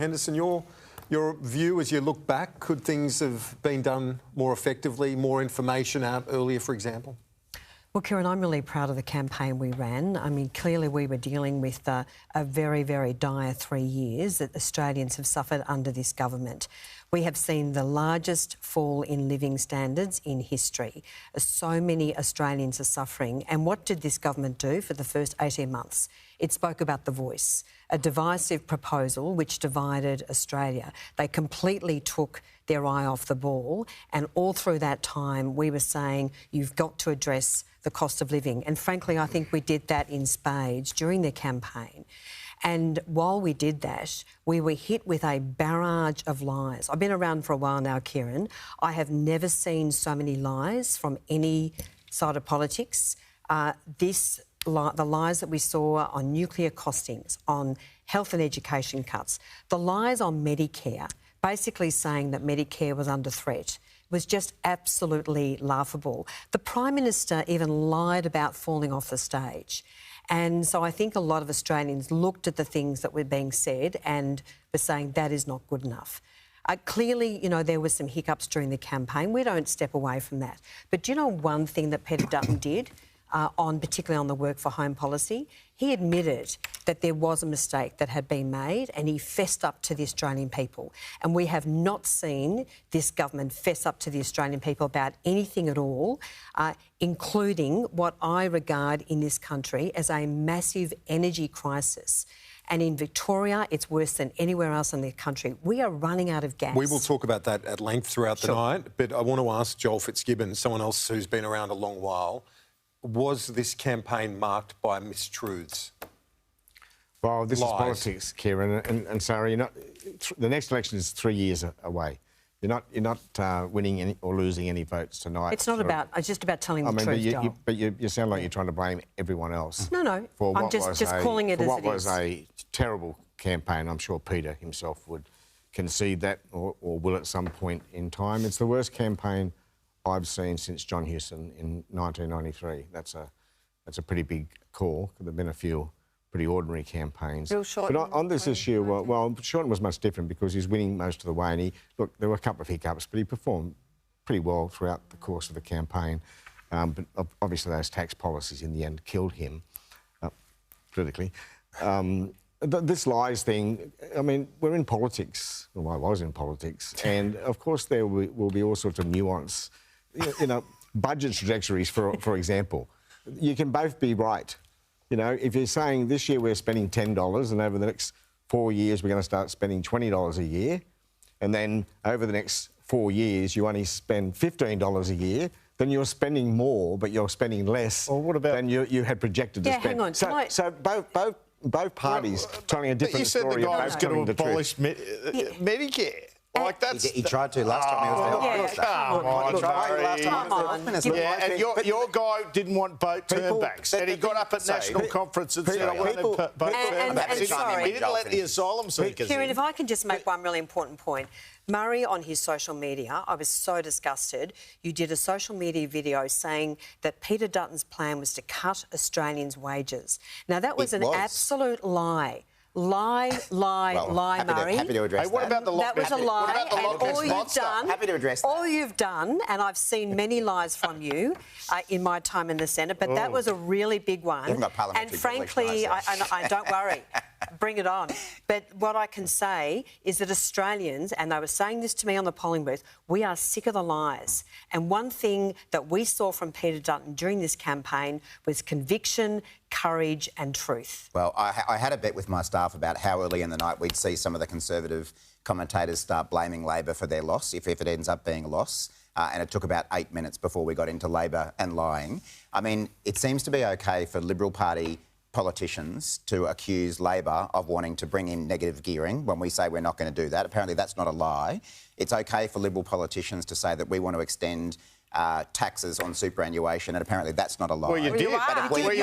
Henderson, your view as you look back, could things have been done more effectively, more information out earlier, for example? Well, Kieran, I'm really proud of the campaign we ran. I mean, clearly we were dealing with a very, very dire 3 years that Australians have suffered under this government. We have seen the largest fall in living standards in history. So many Australians are suffering. And what did this government do for the first 18 months? It spoke about the voice, a divisive proposal which divided Australia. They completely took their eye off the ball, and all through that time we were saying you've got to address the cost of living. And frankly, I think we did that in spades during the campaign. And while we did that, we were hit with a barrage of lies. I've been around for a while now, Kieran. I have never seen so many lies from any side of politics. The lies that we saw on nuclear costings, on health and education cuts, the lies on Medicare, basically saying that Medicare was under threat, was just absolutely laughable. The Prime Minister even lied about falling off the stage. And so I think a lot of Australians looked at the things that were being said and were saying that is not good enough. Clearly, you know, there were some hiccups during the campaign. We don't step away from that. But do you know one thing that Peter Dutton did, particularly on the work for home policy? He admitted that there was a mistake that had been made and he fessed up to the Australian people. And we have not seen this government fess up to the Australian people about anything at all, including what I regard in this country as a massive energy crisis. And in Victoria, it's worse than anywhere else in the country. We are running out of gas. We will talk about that at length throughout the night, but I want to ask Joel Fitzgibbon, someone else who's been around a long while, was this campaign marked by mistruths? Well, this Lies. is politics, Kieran, and Sarah, the next election is 3 years away. You're not winning any or losing any votes tonight. It's not about. It's just about telling the truth, Joel. But you sound like you're trying to blame everyone else. No. I'm just calling it as it is. For what was a terrible campaign. I'm sure Peter himself would concede that, or will at some point in time. It's the worst campaign I've seen since John Hewson in 1993. That's a pretty big call. There have been a few pretty ordinary campaigns. Bill Shorten, but on this issue, well, Shorten was much different because he's winning most of the way, and there were a couple of hiccups, but he performed pretty well throughout the course of the campaign. But obviously those tax policies in the end killed him politically. This lies thing, I mean, we're in politics. Well, I was in politics, and of course there will be all sorts of nuance. You know, budget trajectories, for example. You can both be right. You know, if you're saying this year we're spending $10 and over the next 4 years we're going to start spending $20 a year, and then over the next 4 years you only spend $15 a year, then you're spending more, but you're spending less than you had projected to spend. Hang on. So both parties telling a different story. You said the guy was going to abolish Medicare. Like he tried to last time he was there. Come on. Yeah, and your guy didn't want boat turnbacks, and he got up at national conference and said, I wanted boat turnbacks. He didn't let the asylum seekers in. Kieran, if I can just make one really important point. Murray, on his social media, I was so disgusted. You did a social media video saying that Peter Dutton's plan was to cut Australians' wages. Now, that was an absolute lie. Lie, Murray. Happy to address that. What about the That was a lie, and all you've done... Happy to address that. All you've done, and I've seen many lies from you in my time in the Senate, but that was a really big one. You haven't got parliamentary and frankly, I don't worry. Bring it on. But what I can say is that Australians, and they were saying this to me on the polling booth, we are sick of the lies. And one thing that we saw from Peter Dutton during this campaign was conviction, courage and truth. Well, I had a bet with my staff about how early in the night we'd see some of the Conservative commentators start blaming Labor for their loss, if it ends up being a loss. And it took about 8 minutes before we got into Labor and lying. I mean, it seems to be OK for Liberal Party politicians to accuse Labor of wanting to bring in negative gearing when we say we're not going to do that. Apparently that's not a lie. It's OK for Liberal politicians to say that we want to extend taxes on superannuation, and apparently that's not a lie. Well, you did. But if we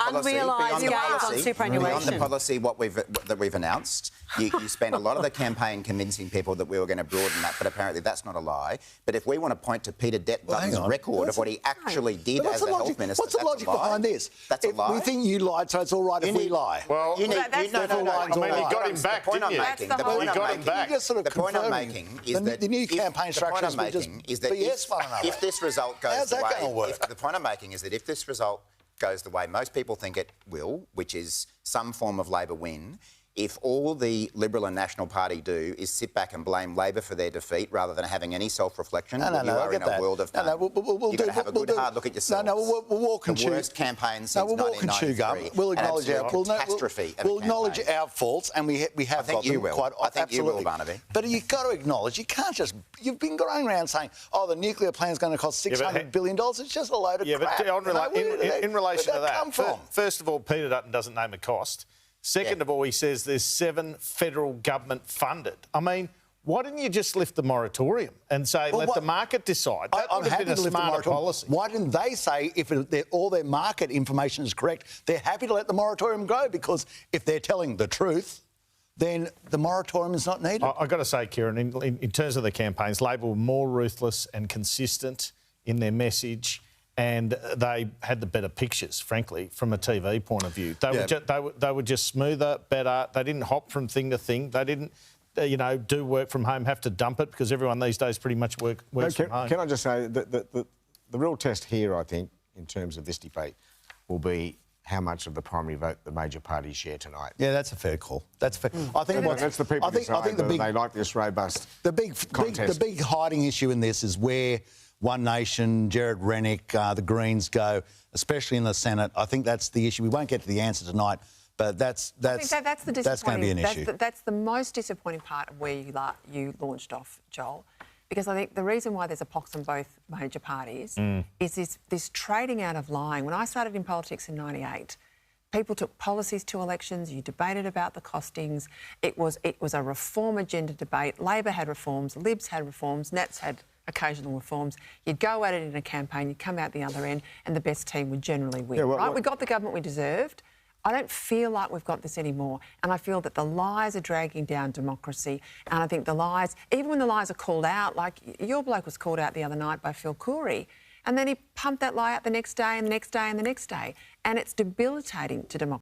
unrealised gains on superannuation. Beyond the policy that we've announced, you spent a lot of the campaign convincing people that we were going to broaden that, but apparently that's not a lie. But if we want to point to Peter Dutton's record of what he actually did as a health minister, what's the logic behind this? That's a lie. We think you lied, so it's all right if we lie. Well, you got him back, didn't you? The point I'm making is that the new campaign structures will just BS one another. if this result goes How's the that way, going to work? the point I'm making is that if this result goes the way most people think it will, which is some form of Labor win, if all the Liberal and National Party do is sit back and blame Labor for their defeat rather than having any self-reflection, you are in a world of pain. You've got to have a good hard look at yourselves. We'll walk and chew. The worst campaign since we'll walk and chew gum. 1993. We'll acknowledge We'll acknowledge our faults, and we have got them quite I think absolutely. you will, Barnaby. But you've got to acknowledge, you can't just... You've been going around saying, oh, the nuclear plan is going to cost $600 billion. It's just a load of crap. Yeah, but in relation to that, come from? first of all, Peter Dutton doesn't name a cost. Second of all, he says there's 7 federal government funded. I mean, why didn't you just lift the moratorium and say, let the market decide? That would have been a smarter policy. Why didn't they say, if all their market information is correct, they're happy to let the moratorium go? Because if they're telling the truth, then the moratorium is not needed. I've got to say, Kieran, in terms of the campaigns, Labor were more ruthless and consistent in their message, and they had the better pictures, frankly, from a TV point of view. They were just smoother, better. They didn't hop from thing to thing. They didn't, do work from home, have to dump it, because everyone these days pretty much works from home. Can I just say that the real test here, I think, in terms of this debate, will be how much of the primary vote the major parties share tonight. Yeah, that's a fair call. That's fair. I think that's the people decide whether they like this robust contest. The big hiding issue in this is where One Nation, Jared Rennick, the Greens go, especially in the Senate. I think that's the issue. We won't get to the answer tonight, but that's going to be an issue. That's the most disappointing part of where you launched off, Joel, because I think the reason why there's a pox on both major parties is this trading out of lying. When I started in politics in '98, people took policies to elections. You debated about the costings. It was a reform agenda debate. Labor had reforms, Libs had reforms, Nats had occasional reforms. You'd go at it in a campaign, you'd come out the other end, and the best team would generally win. We got the government we deserved. I don't feel like we've got this anymore, and I feel that the lies are dragging down democracy, and I think the lies, even when the lies are called out, like your bloke was called out the other night by Phil Coorey, and then he pumped that lie out the next day and the next day and the next day, and it's debilitating to democracy.